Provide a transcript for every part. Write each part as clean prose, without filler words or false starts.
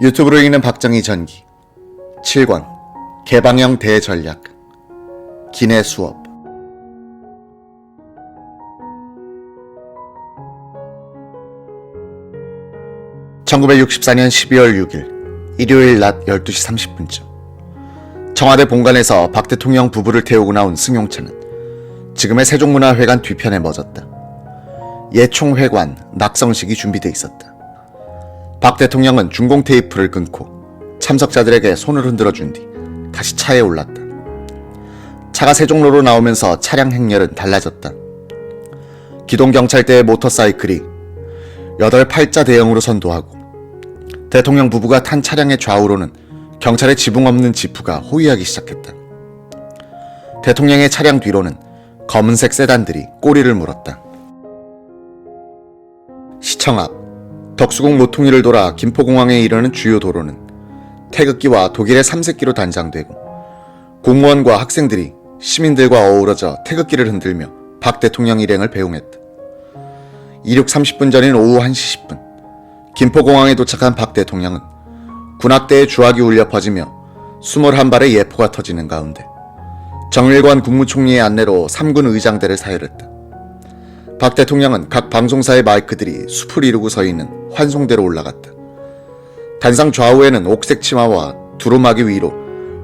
유튜브로 읽는 박정희 전기 7권 개방형 대전략 기내 수업 1964년 12월 6일 일요일 낮 12시 30분쯤 청와대 본관에서 박 대통령 부부를 태우고 나온 승용차는 지금의 세종문화회관 뒤편에 멎었다. 예총회관 낙성식이 준비돼 있었다. 박 대통령은 중공 테이프를 끊고 참석자들에게 손을 흔들어준 뒤 다시 차에 올랐다. 차가 세종로로 나오면서 차량 행렬은 달라졌다. 기동경찰대의 모터사이클이 8팔자 대형으로 선도하고 대통령 부부가 탄 차량의 좌우로는 경찰의 지붕 없는 지프가 호위하기 시작했다. 대통령의 차량 뒤로는 검은색 세단들이 꼬리를 물었다. 시청 앞 덕수궁 모퉁이를 돌아 김포공항에 이르는 주요 도로는 태극기와 독일의 삼색기로 단장되고 공무원과 학생들이 시민들과 어우러져 태극기를 흔들며 박 대통령 일행을 배웅했다. 이륙 30분 전인 오후 1시 10분 김포공항에 도착한 박 대통령은 군악대의 주악이 울려 퍼지며 21발의 예포가 터지는 가운데 정일관 국무총리의 안내로 3군 의장대를 사열했다. 박 대통령은 각 방송사의 마이크들이 숲을 이루고 서 있는 환송대로 올라갔다. 단상 좌우에는 옥색 치마와 두루마기 위로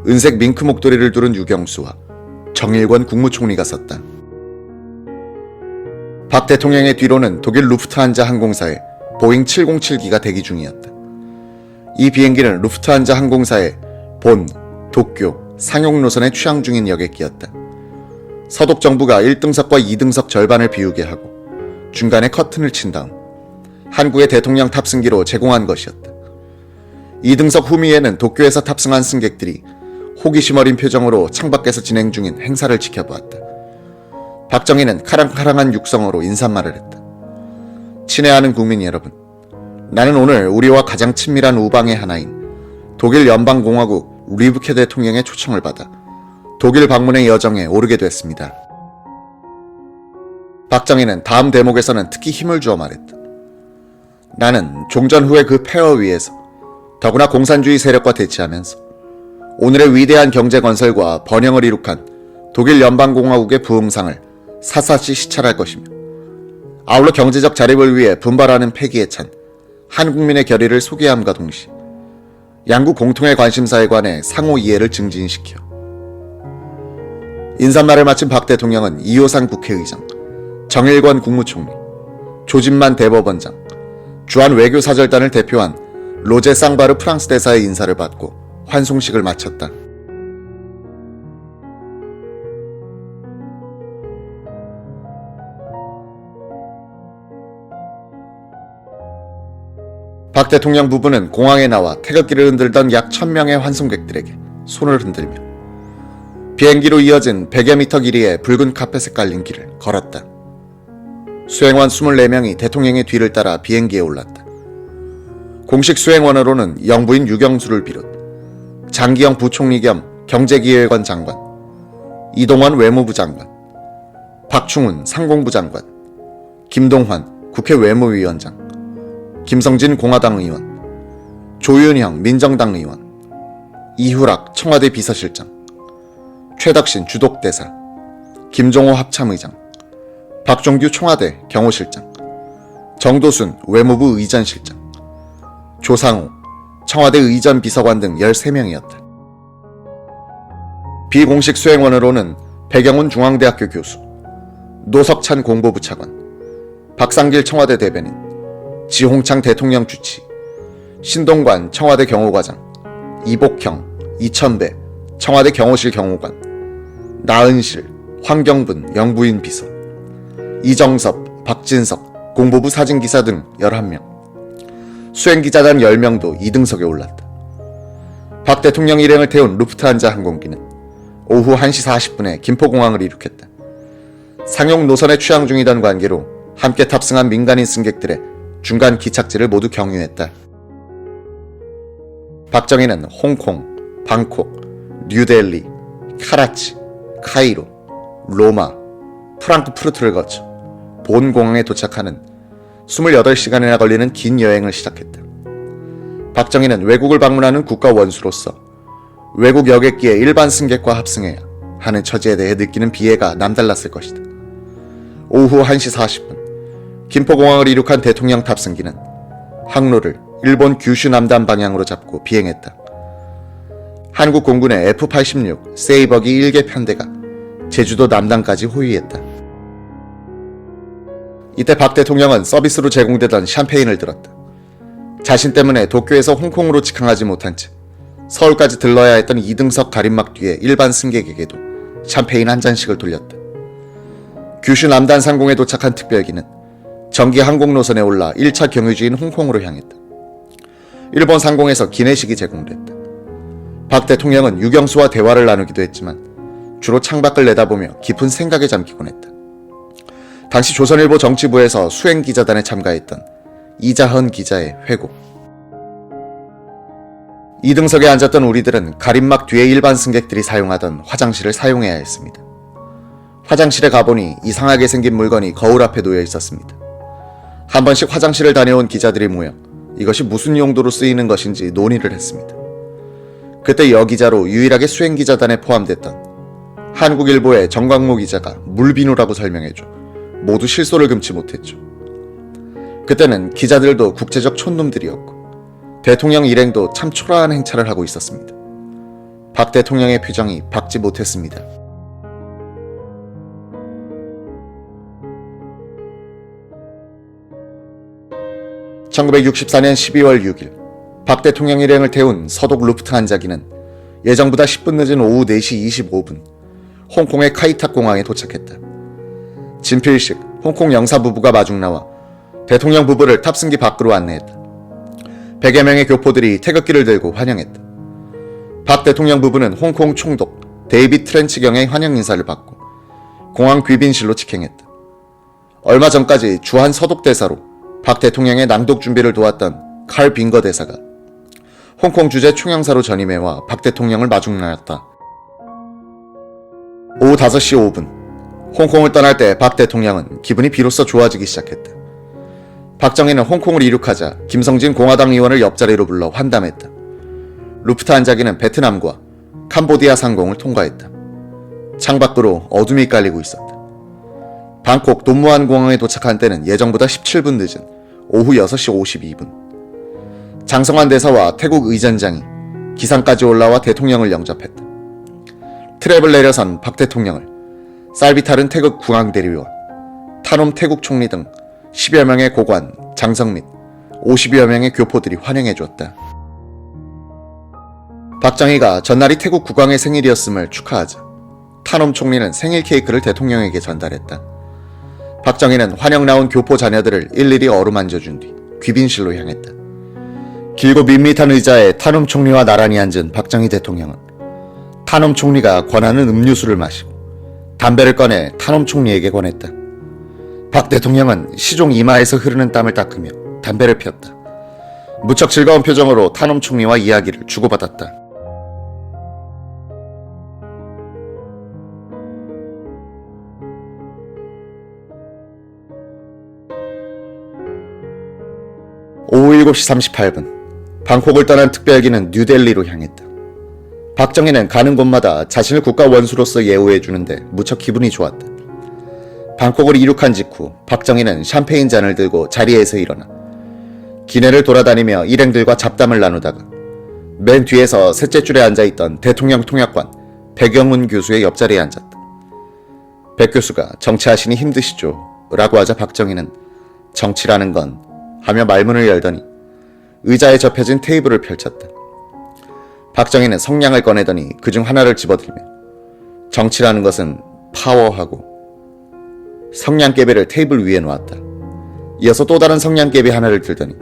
은색 밍크 목도리를 두른 유경수와 정일관 국무총리가 섰다. 박 대통령의 뒤로는 독일 루프트한자 항공사의 보잉 707기가 대기 중이었다. 이 비행기는 루프트한자 항공사의 본, 도쿄, 상용 노선에 취항 중인 여객기였다. 서독 정부가 1등석과 2등석 절반을 비우게 하고 중간에 커튼을 친 다음 한국의 대통령 탑승기로 제공한 것이었다. 2등석 후미에는 도쿄에서 탑승한 승객들이 호기심 어린 표정으로 창밖에서 진행 중인 행사를 지켜보았다. 박정희는 카랑카랑한 육성어로 인사말을 했다. 친애하는 국민 여러분, 나는 오늘 우리와 가장 친밀한 우방의 하나인 독일 연방공화국 리브케 대통령의 초청을 받아 독일 방문의 여정에 오르게 됐습니다. 박정희는 다음 대목에서는 특히 힘을 주어 말했다. 나는 종전 후의 그 폐허 위에서 더구나 공산주의 세력과 대치하면서 오늘의 위대한 경제 건설과 번영을 이룩한 독일 연방공화국의 부흥상을 사사시 시찰할 것이며 아울러 경제적 자립을 위해 분발하는 패기에 찬 한국민의 결의를 소개함과 동시에 양국 공통의 관심사에 관해 상호 이해를 증진시켜 인사말을 마친 박 대통령은 이호상 국회의장, 정일관 국무총리, 조진만 대법원장, 주한 외교사절단을 대표한 로제 쌍바르 프랑스 대사의 인사를 받고 환송식을 마쳤다. 박 대통령 부부는 공항에 나와 태극기를 흔들던 약 1000명의 환송객들에게 손을 흔들며 비행기로 이어진 100여 미터 길이의 붉은 카펫에 깔린 길을 걸었다. 수행원 24명이 대통령의 뒤를 따라 비행기에 올랐다. 공식 수행원으로는 영부인 유경수를 비롯 장기영 부총리 겸 경제기획원 장관, 이동원 외무부 장관, 박충훈 상공부 장관, 김동환 국회 외무위원장, 김성진 공화당 의원, 조윤형 민정당 의원, 이후락 청와대 비서실장, 최덕신 주독대사, 김종호 합참의장, 박종규 청와대 경호실장, 정도순 외무부 의전실장, 조상우 청와대 의전비서관 등 13명이었다. 비공식 수행원으로는 백영훈 중앙대학교 교수, 노석찬 공보부 차관, 박상길 청와대 대변인, 지홍창 대통령 주치, 신동관 청와대 경호과장, 이복형, 이천배 청와대 경호실 경호관, 나은실, 황경분 영부인 비서, 이정섭, 박진석 공보부 사진기사 등 11명, 수행기자단 10명도 2등석에 올랐다. 박 대통령 일행을 태운 루프트한자 항공기는 오후 1시 40분에 김포공항을 이륙했다. 상용 노선에 취항 중이던 관계로 함께 탑승한 민간인 승객들의 중간 기착지를 모두 경유했다. 박정희는 홍콩, 방콕, 뉴델리, 카라치, 카이로, 로마, 프랑크푸르트를 거쳐 본 공항에 도착하는 28시간이나 걸리는 긴 여행을 시작했다. 박정희는 외국을 방문하는 국가 원수로서 외국 여객기의 일반 승객과 합승해야 하는 처지에 대해 느끼는 비애가 남달랐을 것이다. 오후 1시 40분 김포공항을 이륙한 대통령 탑승기는 항로를 일본 규슈 남단 방향으로 잡고 비행했다. 한국 공군의 F-86 세이버기 1개 편대가 제주도 남단까지 호위했다. 이때 박 대통령은 서비스로 제공되던 샴페인을 들었다. 자신 때문에 도쿄에서 홍콩으로 직항하지 못한 채 서울까지 들러야 했던 2등석 가림막 뒤에 일반 승객에게도 샴페인 한 잔씩을 돌렸다. 규슈 남단 상공에 도착한 특별기는 정기 항공 노선에 올라 1차 경유지인 홍콩으로 향했다. 일본 상공에서 기내식이 제공됐다. 박 대통령은 유경수와 대화를 나누기도 했지만 주로 창밖을 내다보며 깊은 생각에 잠기곤 했다. 당시 조선일보 정치부에서 수행기자단에 참가했던 이자헌 기자의 회고. 2등석에 앉았던 우리들은 가림막 뒤에 일반 승객들이 사용하던 화장실을 사용해야 했습니다. 화장실에 가보니 이상하게 생긴 물건이 거울 앞에 놓여 있었습니다. 한 번씩 화장실을 다녀온 기자들이 모여 이것이 무슨 용도로 쓰이는 것인지 논의를 했습니다. 그때 여기자로 유일하게 수행기자단에 포함됐던 한국일보의 정광모 기자가 물비누라고 설명해줘 모두 실소를 금치 못했죠. 그때는 기자들도 국제적 촌놈들이었고 대통령 일행도 참 초라한 행차를 하고 있었습니다. 박 대통령의 표정이 밝지 못했습니다. (1964년 12월 6일) 박 대통령 일행을 태운 서독 루프트한자기는 예정보다 10분 늦은 오후 4시 25분 홍콩의 카이탁 공항에 도착했다. 진필식 홍콩 영사 부부가 마중 나와 대통령 부부를 탑승기 밖으로 안내했다. 100여 명의 교포들이 태극기를 들고 환영했다. 박 대통령 부부는 홍콩 총독 데이빗 트렌치경의 환영 인사를 받고 공항 귀빈실로 직행했다. 얼마 전까지 주한 서독 대사로 박 대통령의 낭독 준비를 도왔던 칼 빙거 대사가 홍콩 주재 총영사로 전임해와 박 대통령을 마중 나왔다. 오후 5시 5분 홍콩을 떠날 때 박 대통령은 기분이 비로소 좋아지기 시작했다. 박정희는 홍콩을 이륙하자 김성진 공화당 의원을 옆자리로 불러 환담했다. 루프트한자기는 베트남과 캄보디아 상공을 통과했다. 창밖으로 어둠이 깔리고 있었다. 방콕 돈무안 공항에 도착한 때는 예정보다 17분 늦은 오후 6시 52분. 장성환 대사와 태국 의전장이 기상까지 올라와 대통령을 영접했다. 트랩을 내려선 박 대통령을 쌀비탈은 태국 국왕대리와 타놈 태국 총리 등 10여 명의 고관, 장성 및 50여 명의 교포들이 환영해 주었다. 박정희가 전날이 태국 국왕의 생일이었음을 축하하자 타놈 총리는 생일 케이크를 대통령에게 전달했다. 박정희는 환영 나온 교포 자녀들을 일일이 어루만져준 뒤 귀빈실로 향했다. 길고 밋밋한 의자에 타놈 총리와 나란히 앉은 박정희 대통령은 타놈 총리가 권하는 음료수를 마시고 담배를 꺼내 타놈 총리에게 권했다. 박 대통령은 시종 이마에서 흐르는 땀을 닦으며 담배를 피웠다. 무척 즐거운 표정으로 타놈 총리와 이야기를 주고받았다. 오후 7시 38분 방콕을 떠난 특별기는 뉴델리로 향했다. 박정희는 가는 곳마다 자신을 국가 원수로서 예우해주는데 무척 기분이 좋았다. 방콕을 이륙한 직후 박정희는 샴페인 잔을 들고 자리에서 일어나 기내를 돌아다니며 일행들과 잡담을 나누다가 맨 뒤에서 셋째 줄에 앉아있던 대통령 통역관 백영훈 교수의 옆자리에 앉았다. 백 교수가 정치하시니 힘드시죠? 라고 하자 박정희는 정치라는 건 하며 말문을 열더니 의자에 접혀진 테이블을 펼쳤다. 박정희는 성냥을 꺼내더니 그중 하나를 집어들며 정치라는 것은 파워하고 성냥개비를 테이블 위에 놓았다. 이어서 또 다른 성냥개비 하나를 들더니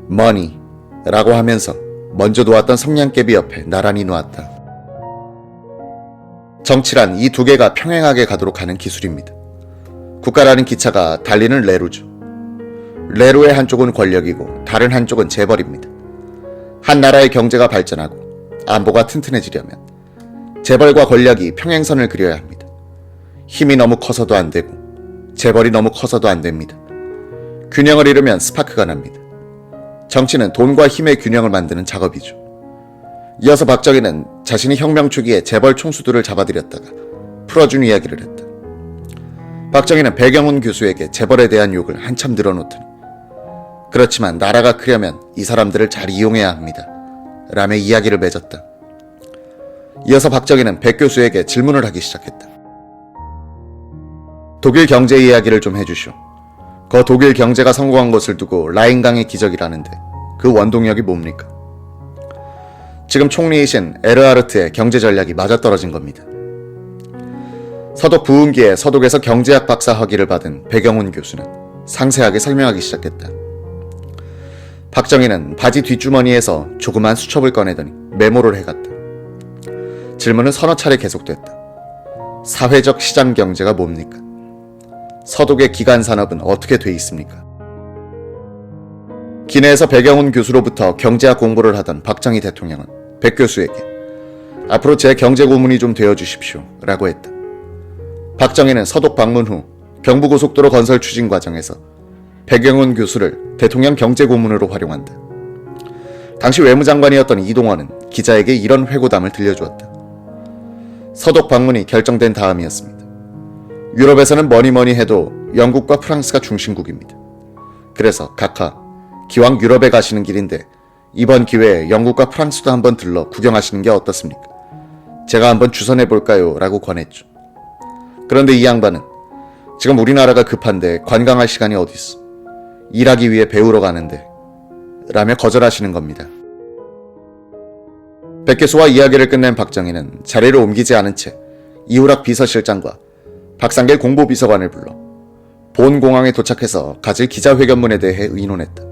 머니 라고 하면서 먼저 놓았던 성냥개비 옆에 나란히 놓았다. 정치란 이 두 개가 평행하게 가도록 하는 기술입니다. 국가라는 기차가 달리는 레루죠. 레루의 한쪽은 권력이고 다른 한쪽은 재벌입니다. 한 나라의 경제가 발전하고 안보가 튼튼해지려면 재벌과 권력이 평행선을 그려야 합니다. 힘이 너무 커서도 안 되고 재벌이 너무 커서도 안 됩니다. 균형을 이루면 스파크가 납니다. 정치는 돈과 힘의 균형을 만드는 작업이죠. 이어서 박정희는 자신이 혁명 초기에 재벌 총수들을 잡아들였다가 풀어준 이야기를 했다. 박정희는 백영훈 교수에게 재벌에 대한 욕을 한참 늘어놓더니 그렇지만 나라가 크려면 이 사람들을 잘 이용해야 합니다. 라며 이야기를 맺었다. 이어서 박정희는 백 교수에게 질문을 하기 시작했다. 독일 경제 이야기를 좀 해주시오. 그 독일 경제가 성공한 것을 두고 라인강의 기적이라는데 그 원동력이 뭡니까? 지금 총리이신 에르하르트의 경제 전략이 맞아떨어진 겁니다. 서독 부흥기에 서독에서 경제학 박사 학위를 받은 백영훈 교수는 상세하게 설명하기 시작했다. 박정희는 바지 뒷주머니에서 조그만 수첩을 꺼내더니 메모를 해갔다. 질문은 서너 차례 계속됐다. 사회적 시장 경제가 뭡니까? 서독의 기간 산업은 어떻게 돼 있습니까? 기내에서 백영훈 교수로부터 경제학 공부를 하던 박정희 대통령은 백 교수에게 앞으로 제 경제 고문이 좀 되어주십시오 라고 했다. 박정희는 서독 방문 후 경부고속도로 건설 추진 과정에서 백영훈 교수를 대통령 경제 고문으로 활용한다. 당시 외무장관이었던 이동원은 기자에게 이런 회고담을 들려주었다. 서독 방문이 결정된 다음이었습니다. 유럽에서는 뭐니 해도 영국과 프랑스가 중심국입니다. 그래서 각하, 기왕 유럽에 가시는 길인데 이번 기회에 영국과 프랑스도 한번 들러 구경하시는 게 어떻습니까? 제가 한번 주선해볼까요? 라고 권했죠. 그런데 이 양반은 지금 우리나라가 급한데 관광할 시간이 어디 있어? 일하기 위해 배우러 가는데 라며 거절하시는 겁니다. 백 교수와 이야기를 끝낸 박정희는 자리를 옮기지 않은 채 이우락 비서실장과 박상길 공보비서관을 불러 본 공항에 도착해서 가질 기자회견문에 대해 의논했다.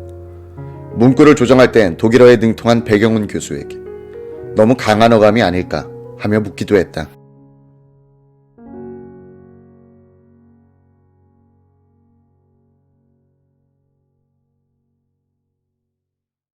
문구를 조정할 땐 독일어에 능통한 백영훈 교수에게 너무 강한 어감이 아닐까 하며 묻기도 했다.